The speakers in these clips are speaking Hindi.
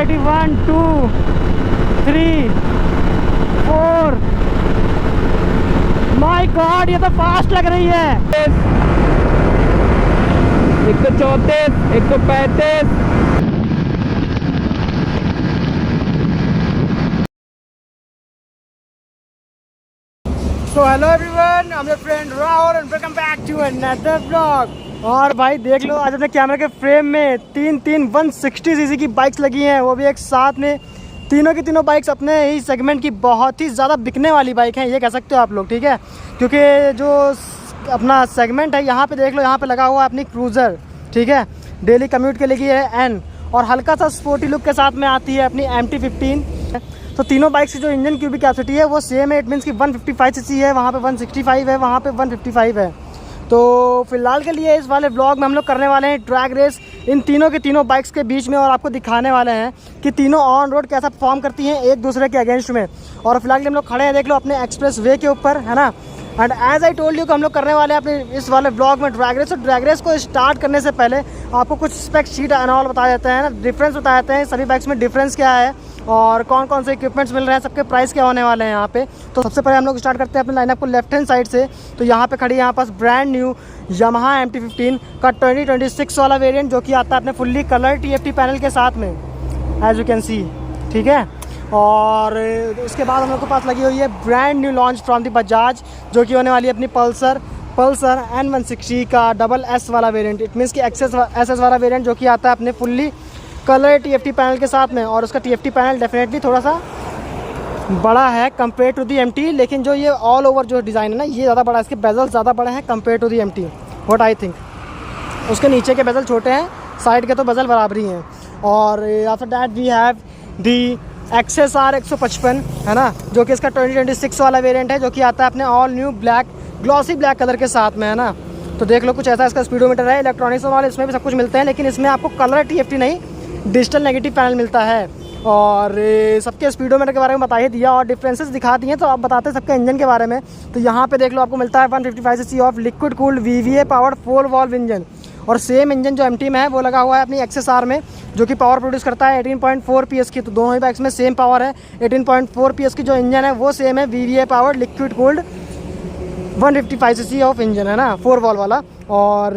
1 2 3 4। माय गॉड, ये तो फास्ट लग रही है। 134, 135। So hello everyone, I am your friend Rahul and welcome back to another vlog. और भाई देख लो, आज अपने कैमरे के फ्रेम में तीन 160 सीसी की बाइक्स लगी हैं, वो भी एक साथ में। तीनों की तीनों बाइक्स अपने ही सेगमेंट की बहुत ही ज़्यादा बिकने वाली बाइक हैं, ये कह सकते हो आप लोग, ठीक है। क्योंकि जो अपना सेगमेंट है, यहाँ पे देख लो, यहाँ पे लगा हुआ है अपनी क्रूज़र, ठीक है। डेली कम्यूट के लिए है एन, और हल्का सा स्पोर्टी लुक के साथ में आती है अपनी MT-15। तो तीनों बाइक्स की जो इंजन क्यूबिक कैपेसिटी है वो सेम है। इट मीन्स कि 155 सीसी है, वहाँ पे 165 है, वहाँ पे 155 है। तो फिलहाल के लिए इस वाले ब्लॉग में हम लोग करने वाले हैं ड्रैग रेस इन तीनों के तीनों बाइक्स के बीच में, और आपको दिखाने वाले हैं कि तीनों ऑन रोड कैसा परफॉर्म करती हैं एक दूसरे के अगेंस्ट में। और फिलहाल के हम लोग खड़े हैं, देख लो, अपने एक्सप्रेस वे के ऊपर, है ना। And as I told you कि हम लोग करने वाले हैं अपने इस वाले ब्लॉग में ड्रैग रेस। तो ड्रैग रेस को स्टार्ट करने से पहले आपको कुछ स्पेक शीट एंड ऑल बताए जाते हैं ना, डिफरेंस बताए जाते हैं सभी बाइक्स में, डिफरेंस क्या है और कौन कौन से इक्विपमेंट्स मिल रहे हैं, सबके प्राइस क्या होने वाले हैं यहाँ पे। तो सबसे पहले हम लोग स्टार्ट करते हैं अपने लाइनअप को लेफ्ट हैंड साइड से। तो यहाँ पे खड़ी है यहाँ पास ब्रांड न्यू यामाहा MT-15 का 2026 वाला वेरिएंट, जो कि आता है अपने फुल्ली कलर TFT पैनल के साथ में, एज यू कैन सी, ठीक है। और उसके बाद हम लोग के पास लगी हुई है brand new launch from the Bajaj, जो कि होने वाली है अपनी पल्सर N160 का SS वाला वेरिएंट। इट मीन्स कि SS वाला वेरिएंट, जो कि आता है अपने फुल्ली कलर TFT पैनल के साथ में। और उसका TFT पैनल डेफिनेटली थोड़ा सा बड़ा है कंपेयर टू दी MT, लेकिन जो ये ऑल ओवर जो डिज़ाइन है ना, ये ज़्यादा बड़ा है, इसके बेजल ज़्यादा बड़े हैं compare to the MT, what I think. उसके नीचे के बेजल छोटे हैं, साइड के तो बेजल बराबरी हैं। और after that we have the XSR 155, है ना, जो कि इसका 2026 वाला वेरिएंट है, जो कि आता है अपने all new black glossy black colour के साथ में, है ना। तो देख लो, कुछ ऐसा इसका स्पीडोमीटर है, इलेक्ट्रॉनिक्स वाले इसमें भी सब कुछ मिलते हैं, लेकिन इसमें आपको कलर TFT नहीं, डिजिटल नेगेटिव पैनल मिलता है। और सबके स्पीडोमीटर के बारे में बता ही दिया और डिफरेंसेस दिखा दिए। तो आप बताते हैं सबके इंजन के बारे में। तो यहाँ पे देख लो, आपको मिलता है 155 CC of liquid cooled VVA powered 4 valve engine, और सेम इंजन जो MT में है वो लगा हुआ है अपनी XSR में, जो कि पावर प्रोड्यूस करता है 18.4 PS की। तो दोनों ही बाइक्स में सेम पावर है, 18.4 PS की जो इंजन है वो सेम है, VVA powered liquid cooled 155 CC of engine, है ना, 4 वॉल्व वाला। और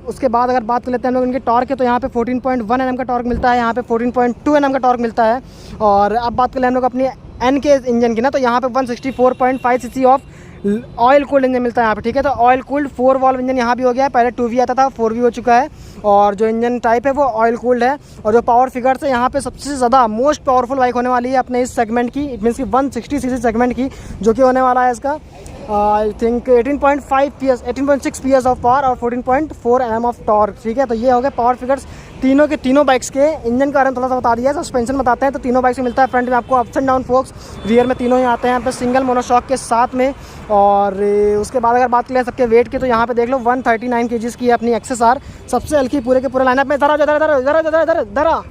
उसके बाद अगर बात कर लेते हैं हम लोग इनके टॉर्क के, तो यहाँ पे 14.1 Nm का टॉर्क मिलता है, यहाँ पे 14.2 Nm का टॉर्क मिलता है। और अब बात कर लें हम लोग अपनी N के इंजन की ना, तो यहाँ पे 164.5 CC of oil cooled engine मिलता है यहाँ पे, ठीक है। तो ऑयल कूल्ड 4 वॉल्व इंजन यहाँ भी हो गया है, पहले 2V आता था, 4V हो चुका है। और जो इंजन टाइप है वो ऑयल कूल्ड है। और जो पावर फिगर्स है यहाँ पे, सबसे ज़्यादा मोस्ट पावरफुल बाइक होने वाली है अपने इस सेगमेंट की, इट मीन्स की 160 सीसी सेगमेंट की, जो कि होने वाला है इसका I think 18.6 PS of power और 14.4 Nm ऑफ टॉर्क, ठीक है। तो ये हो गए पावर फिगर्स तीनों के तीनों बाइक्स के। इंजन के बारे में थोड़ा सा बता दिया है, सस्पेंशन बताते हैं। तो तीनों बाइक्स में मिलता है फ्रंट में आपको ups and down focus, rear में तीनों ही आते हैं यहाँ पे सिंगल मोनोशॉक के साथ में। और उसके बाद अगर बात करें सबके वेट की, तो यहाँ पे देख लो 139 kg की है अपनी XSR, सबसे हल्की पूरे के पूरे लाइनअप में। इधर।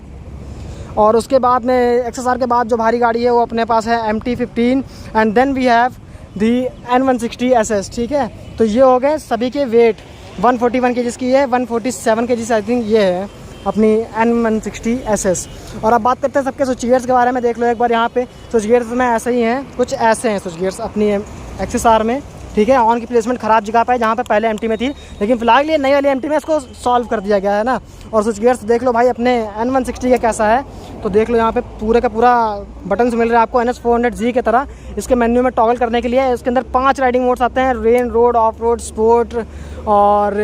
और उसके बाद में XSR के बाद जो भारी गाड़ी है वो अपने पास है MT-15, and then we have the N160 SS, ठीक है। तो ये हो गए सभी के वेट। 141 kg की है, 147 kg आई थिंक ये है अपनी N160 SS। और अब बात करते हैं सबके स्विच गियर्स के बारे में। देख लो एक बार, यहाँ पे स्विच गियर्स में ऐसे ही हैं, कुछ ऐसे हैं स्विच गियर्स अपनी XSR में, ठीक है। ऑन की प्लेसमेंट ख़राब जगह पे है, जहाँ पे पहले MT में थी, लेकिन फिलहाल ये नई वाली MT में इसको सॉल्व कर दिया गया है ना। और स्विच गियर्स देख लो भाई अपने N160 का कैसा है। तो देख लो यहाँ पे पूरे का पूरा बटन्स मिल रहे हैं आपको NS400Z की तरह। इसके मेन्यू में टॉगल करने के लिए इसके अंदर 5 राइडिंग मोड्स आते हैं, rain, road, of road, sport और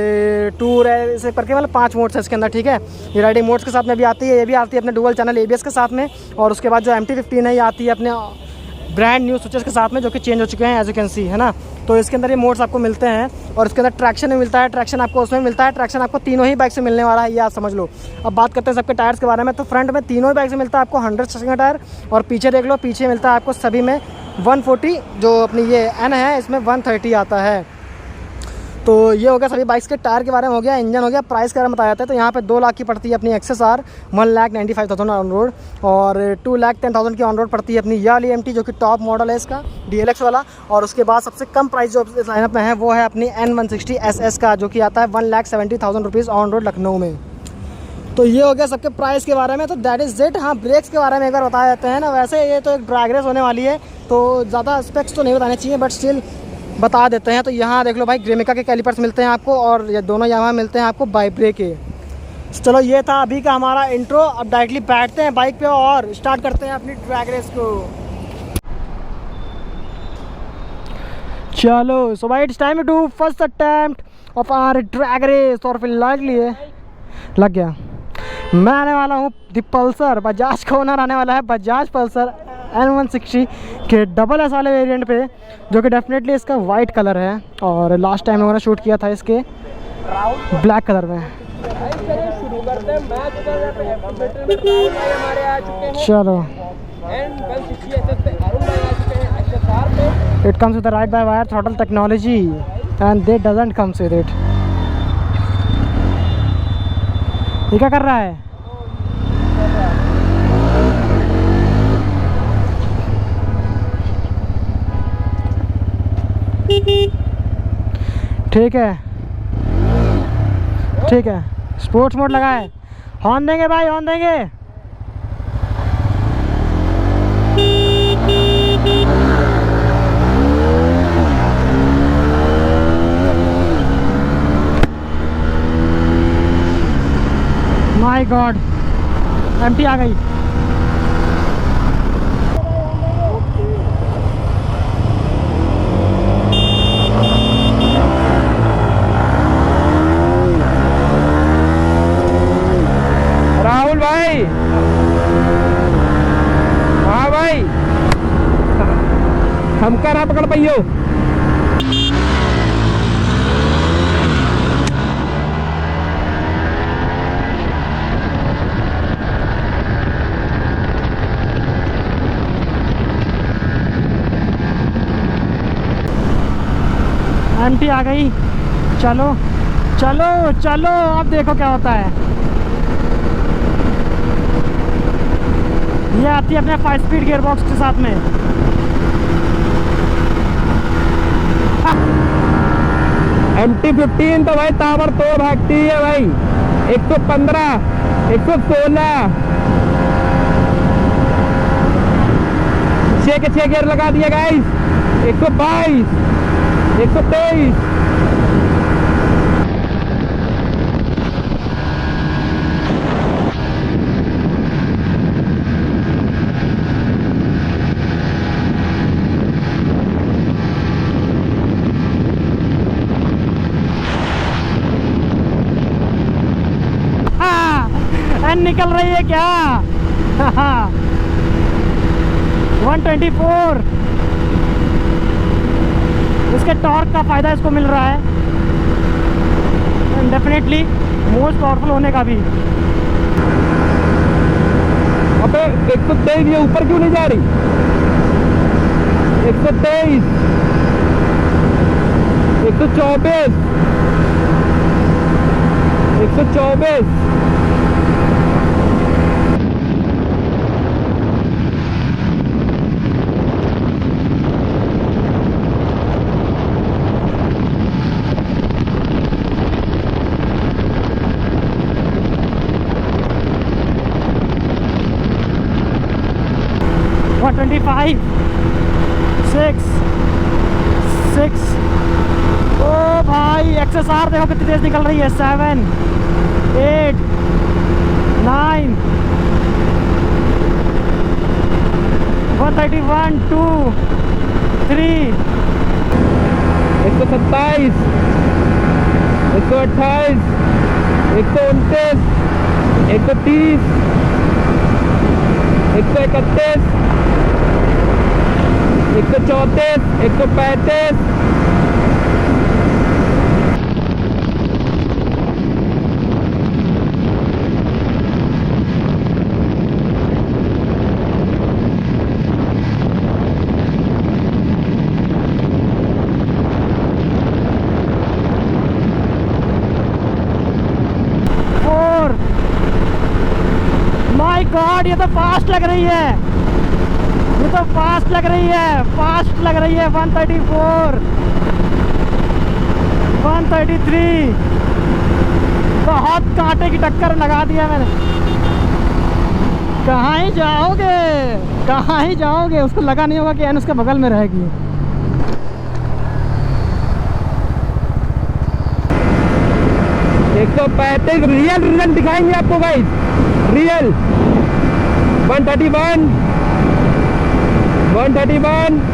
टूर है, इसे करके मतलब 5 मोड्स है इसके अंदर, ठीक है। ये राइडिंग मोड्स के साथ में भी आती है, ये भी आती है अपने डुअल चैनल ABS के साथ में। और उसके बाद जो MT-15 है ये आती है अपने ब्रांड न्यू स्विचेस के साथ में, जो कि चेंज हो चुके हैं एज यू कैन सी, है ना। तो इसके अंदर ये मोड्स आपको मिलते हैं। और इसके अंदर ट्रैक्शन भी मिलता है, ट्रैक्शन आपको उसमें मिलता है, ट्रैक्शन आपको तीनों ही बाइक से मिलने वाला है, ये आप समझ लो। अब बात करते हैं सबके टायर्स के बारे में। तो फ्रंट में तीनों ही बाइक से मिलता है आपको 100 का टायर, और पीछे देख लो, पीछे मिलता है आपको सभी में 140, जो अपनी ये N है इसमें 130 आता है। तो ये हो गया सभी बाइक्स के टायर के बारे में, हो गया इंजन, हो गया प्राइस के बारे में बताया जाता है। तो यहाँ पे 2 लाख की पड़ती है अपनी XSR, 1,95,000 ऑन रोड, और 2,10,000 की ऑन रोड पड़ती है अपनी ये वाली MT, जो कि टॉप मॉडल है इसका DLX वाला। और उसके बाद सबसे कम प्राइस जो इस लाइनअप में है वो है अपनी N160 SS का, जो कि आता है 1,70,000 रुपीज़ ऑन रोड लखनऊ में। तो ये हो गया सबके प्राइस के बारे में। तो दैट इज़ इट। हाँ, ब्रेक्स के बारे में एक बार बताया जाते हैं ना। वैसे ये तो एक ड्रैग रेस होने वाली है, तो ज़्यादा स्पेक्स तो नहीं बताने चाहिए, बट स्टिल बता देते हैं। तो यहाँ देख लो भाई, ग्रेमिका के कैलिपर्स मिलते हैं आपको, और ये दोनों यहाँ मिलते हैं आपको बाइब्रे के। चलो, ये था अभी का हमारा इंट्रो। अब डायरेक्टली बैठते हैं बाइक पे और स्टार्ट करते हैं अपनी ड्रैग रेस को। चलो, सो भाई it's time to first attempt of our drag race. और फिर लग गया। मैं आने वाला हूँ द पल्सर, बजाज का ओनर आने वाला है बजाज पल्सर N160 के डबल एस वाले वेरिएंट पे, जो कि डेफिनेटली इसका वाइट कलर है। और लास्ट टाइम मैंने शूट किया था इसके ब्लैक कलर में। शुरू करते हैं मैच हमारे आ चुके हैं। चलो, it comes with the ride by wire throttle technology and they doesn't comes with it। ये क्या कर रहा है? ठीक है, ठीक है, स्पोर्ट्स मोड लगा है। हॉर्न देंगे भाई, हॉर्न देंगे। माय गॉड, एम्प्टी आ गई। राहुल भाई, हाँ भाई, हमका ना पकड़ पाइयो। एम्प्टी आ गई। चलो चलो चलो, अब देखो क्या होता है। ये आती है अपने 5 स्पीड गियर बॉक्स के साथ में। MT-15 तो भाई ताबड़तोड़ भागती है भाई। 115, 116, 6 के 6 गियर लगा दिए गाइस। 122, 123। निकल रही है क्या? 124। इसके टॉर्क का फायदा इसको मिल रहा है, डेफिनेटली मोस्ट पावरफुल होने का भी। अबे 123 ये ऊपर क्यों नहीं जा रही? 123, 124, 124। What 25, 6। ओ भाई, XSR देखो कितनी तेज निकल रही है। 7, 8, 9, 131, 2, 3। 127, 128, 129, 130, 131, 134, 135। माय गॉड, ये तो फास्ट लग रही है, ये तो फास्ट लग रही है, फास्ट लग रही है। 134, 133, बहुत कांटे की टक्कर लगा दिया मैंने। कहाँ ही जाओगे, कहाँ ही जाओगे, उसको लगा नहीं होगा कि एन उसके बगल में रहेगी। एक 135 रियल रिजल्ट दिखाएंगे आपको गाइस, रियल 131 131।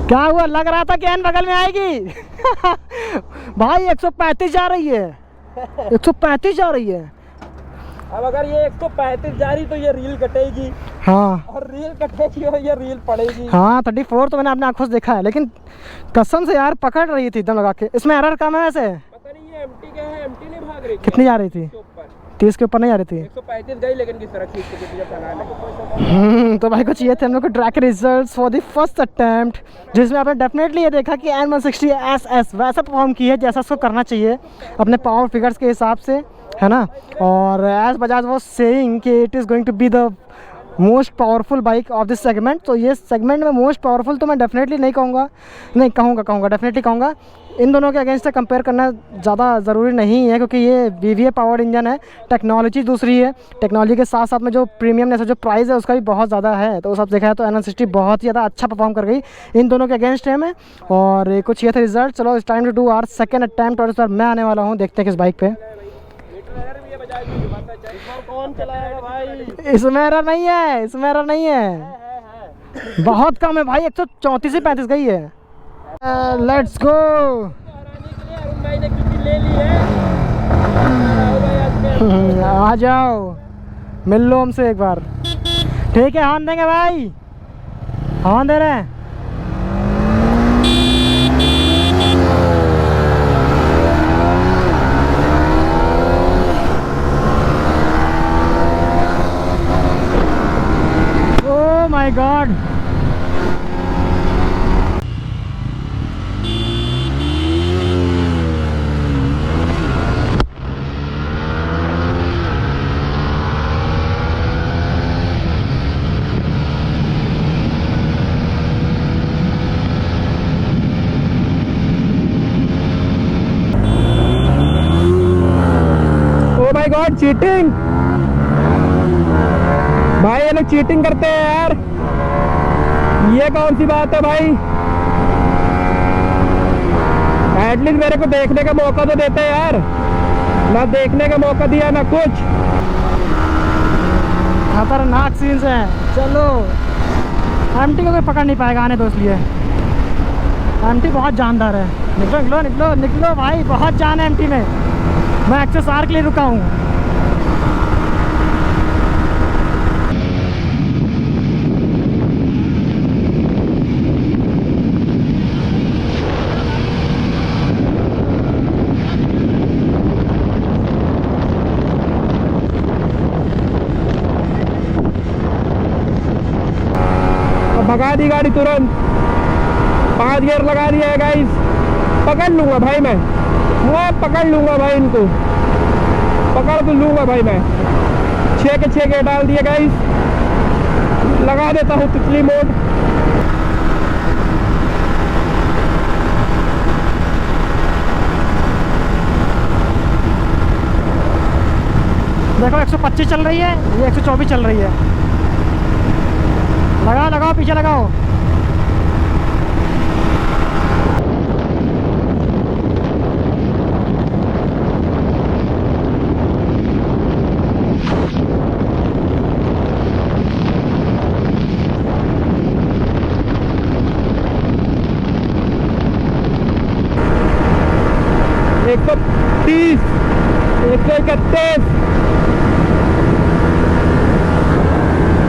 क्या हुआ, लग रहा था कि एन बगल में आएगी। भाई 135 जा रही है, 135 जा रही है। अब अगर ये 135 जा रही तो ये रील कटेगी। हाँ, और रील कटेगी और ये रील पड़ेगी। हाँ 34 तो मैंने अपने आंखों से देखा है, लेकिन कसम से यार पकड़ रही थी एकदम लगा के। इसमें एरर कम है वैसे। पता नहीं ये एमटी क्या है, एमटी नहीं भाग रही। कितनी जा रही थी? 30 के ऊपर नहीं जा रही थी। 135 गई, लेकिन किस तरह खींच के जब चलाने। तो भाई को चाहिए थे हम लोग को track results for the first attempt, जिसमें आपने डेफिनेटली ये देखा कि N160 SS वैसा परफॉर्म की है जैसा उसको करना चाहिए अपने पावर फिगर्स के हिसाब से, है ना। और एज बजाज वाज सेइंग कि it is going to be the most powerful bike of this segment. तो ये सेगमेंट में मोस्ट पावरफुल तो मैं डेफिनेटली नहीं कहूँगा, नहीं कहूँगा डेफिनेटली कहूँगा। इन दोनों के अगेंस्ट कंपेयर करना ज़्यादा ज़रूरी नहीं है, क्योंकि ये VVA पावर्ड इंजन है, टेक्नोलॉजी दूसरी है। टेक्नोलॉजी के साथ साथ में जो प्रीमियमनेस है, जो प्राइस है उसका भी बहुत ज़्यादा है। तो सब देखा है तो N160 बहुत ही ज़्यादा अच्छा परफॉर्म कर गई इन दोनों के अगेंस्ट है में। और कुछ ये थे रिजल्ट। चलो इस time to do our second attempt, और इस बार मैं आने वाला हूँ। देखते हैं किस बाइक पे। कौन चलाएगा भाई? इसमें एरर नहीं है, इसमें एरर नहीं है, बहुत कम है भाई। 134 से 35 गई है। Let's go. आ जाओ, मिल लो हमसे एक बार। ठीक है, हॉर्न देंगे भाई, हॉर्न दे रहे हैं। Oh my God, God cheating भाई, ये लोग चीटिंग करते हैं यार। ये कौन सी बात है भाई? एटलीस्ट मेरे को देखने का मौका तो देते हैं यार। ना देखने का मौका दिया ना कुछ। खतरनाक सीन्स हैं। चलो एमटी को कोई पकड़ नहीं पाएगा, आने दो। इसलिए एमटी बहुत जानदार है। निकलो निकलो निकलो निकलो भाई, बहुत जान है एमटी में। मैं एक्सेस आर के लिए रुका हूँ। भगा दी गाड़ी तुरंत, 5 गियर लगा दिया है गाइस। पकड़ लूंगा भाई मैं पकड़ लूंगा भाई, इनको पकड़ तो लूंगा भाई मैं। 6 के 6 गियर डाल दिए गाइस। लगा देता हूँ तितली मोड। देखो 125 चल रही है, ये 124 चल रही है। लगाओ लगाओ, पीछे लगाओ। एक 130, 131,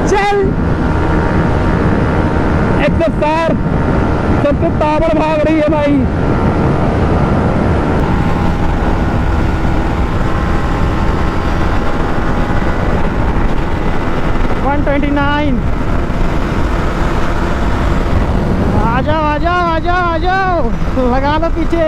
चल 160। सबसे ताबड़ भाग रही है भाई। 29। आ जाओ आ जाओ आ जाओ आ जाओ, लगा लो पीछे।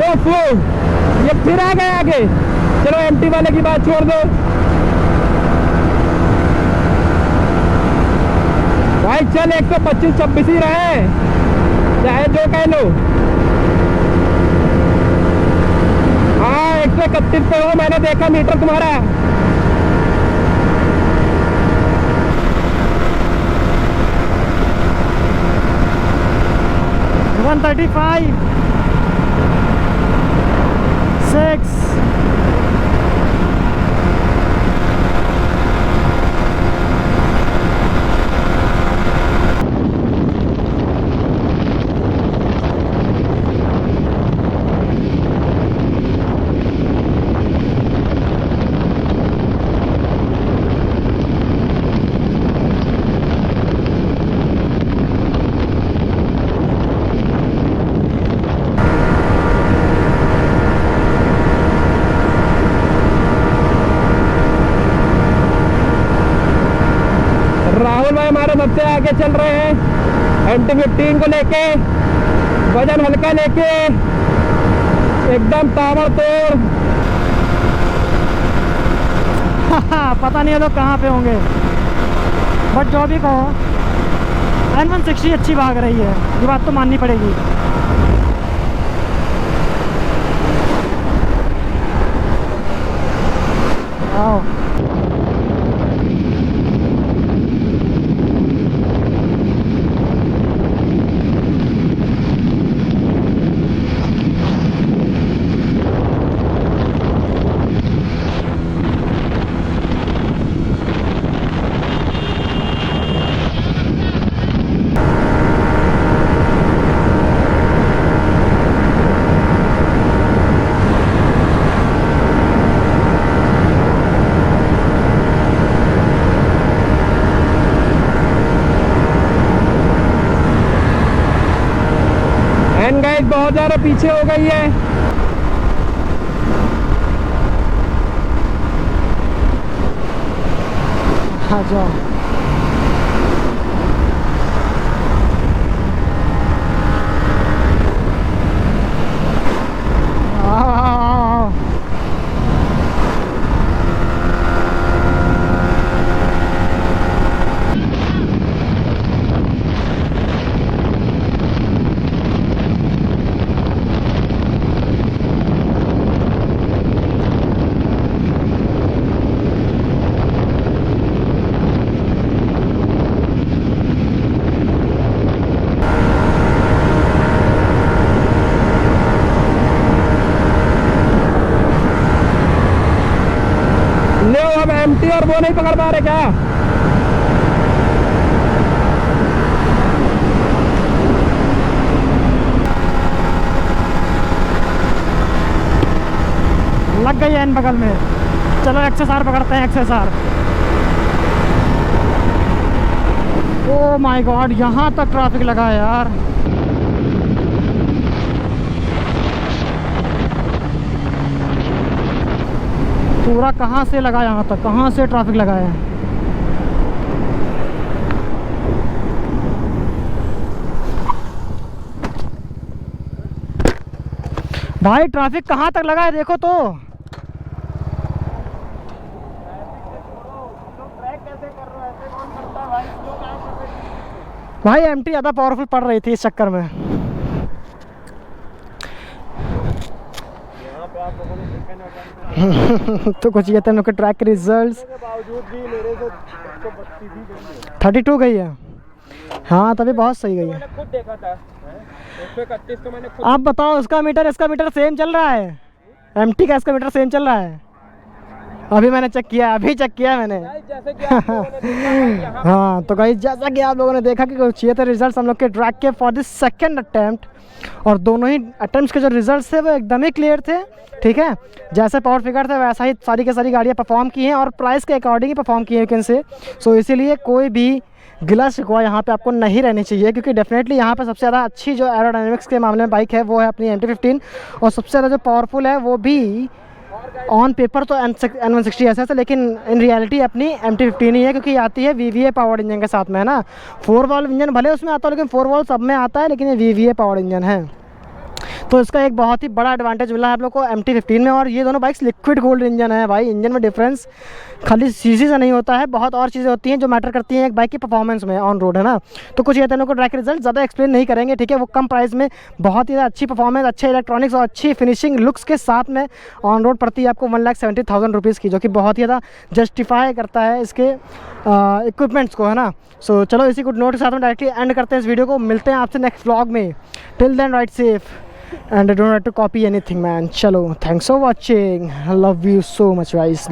ओफो, ये फिर आ गए आगे। चलो एमटी वाले की बात छोड़ दो भाई, चल 125-26 ही रहे, चाहे जो कह लो। हाँ 131 पे हो, मैंने देखा मीटर तुम्हारा। वन 35 6। राहुल भाई हमारे सबसे आगे चल रहे हैं MT-15 को लेके, वजन हल्का लेके, एकदम ताबड़तोड़। पता नहीं है लोग कहाँ पे होंगे, बट जो भी कहो N160 अच्छी भाग रही है, ये बात तो माननी पड़ेगी। आओ एंड गाइस बहुत ज़्यादा पीछे हो गई है। आ जाओ। आओ। ले अब MT और वो नहीं पकड़ पा रहे क्या? लग गई है इन बगल में। चलो XSR पकड़ते हैं, XSR। ओ माय गॉड, यहाँ तक ट्रैफिक लगा है यार। पूरा कहाँ से लगा, यहाँ तक कहाँ से ट्रैफिक लगा है। भाई ट्रैफिक कहाँ तक लगा है देखो तो। भाई MT ज़्यादा पावरफुल पड़ रही थी इस चक्कर में। तो कुछ ये थे ट्रैक के रिजल्ट्स। बावजूद भी मेरे से 32 गई है। हाँ तभी बहुत सही गई है। मैंने खुद देखा था 131 तो मैंने खुद। आप बताओ उसका मीटर इसका मीटर सेम चल रहा है, MT का इसका मीटर सेम चल रहा है। अभी मैंने चेक किया, अभी चेक किया मैंने। जैसे कि आप लोगों ने देखा भाई यहाँ हाँ तो गाइस जैसा कि आप लोगों ने देखा कि चाहिए थे रिजल्ट्स हम लोग के ट्रैक के फॉर दिस सेकंड अटेम्प्ट, और दोनों ही अटेम्प्ट्स के जो रिजल्ट्स थे वो एकदम ही क्लियर थे। ठीक है, जैसे पावर फिगर थे वैसा ही सारी की सारी गाड़ियाँ परफॉर्म की हैं और प्राइस के अकॉर्डिंग ही परफॉर्म की है कैन से। सो इसीलिए कोई भी गिला शिकवा यहाँ पे आपको नहीं रहनी चाहिए, क्योंकि डेफिनेटली यहाँ पे सबसे ज़्यादा अच्छी जो एरोडायनेमिक्स के मामले में बाइक है वो है अपनी MT-15, और सबसे ज़्यादा जो पावरफुल है वो भी ऑन पेपर तो N160 ऐसा है, लेकिन इन रियलिटी अपनी MT-15 ही है, क्योंकि आती है VVA पावर्ड इंजन के साथ में, है ना। 4 वॉल्व इंजन भले उसमें आता है, लेकिन 4 वॉल्व सब में आता है, लेकिन ये VVA पावर्ड इंजन है। तो इसका एक बहुत ही बड़ा एडवांटेज मिला है आप लोग को MT-15 में। और ये दोनों बाइक्स लिक्विड गोल्ड इंजन है भाई। इंजन में डिफरेंस खाली सीसी से नहीं होता है, बहुत और चीज़ें होती हैं जो मैटर करती हैं एक बाइक की परफॉर्मेंस में ऑन रोड, है ना। तो कुछ ये दोनों को ट्रैक रिजल्ट ज़्यादा एक्सप्लेन नहीं करेंगे, ठीक है। वो कम प्राइस में बहुत ही अच्छी परफॉर्मेंस, अच्छे इलेक्ट्रॉनिक्स और अच्छी फिनिशिंग लुक्स के साथ में ऑन रोड पड़ती है आपको 1,70,000 रुपीज़ की, जो कि बहुत ही ज़्यादा जस्टिफाई करता है इसके इक्विपमेंट्स को, है ना। सो चलो इसी गुड नोट के साथ में डायरेक्टली एंड करते हैं इस वीडियो को। मिलते हैं आपसे नेक्स्ट व्लॉग में। Till then ride safe and I don't have to copy anything, man. Chalo, thanks for watching. I love you so much, guys.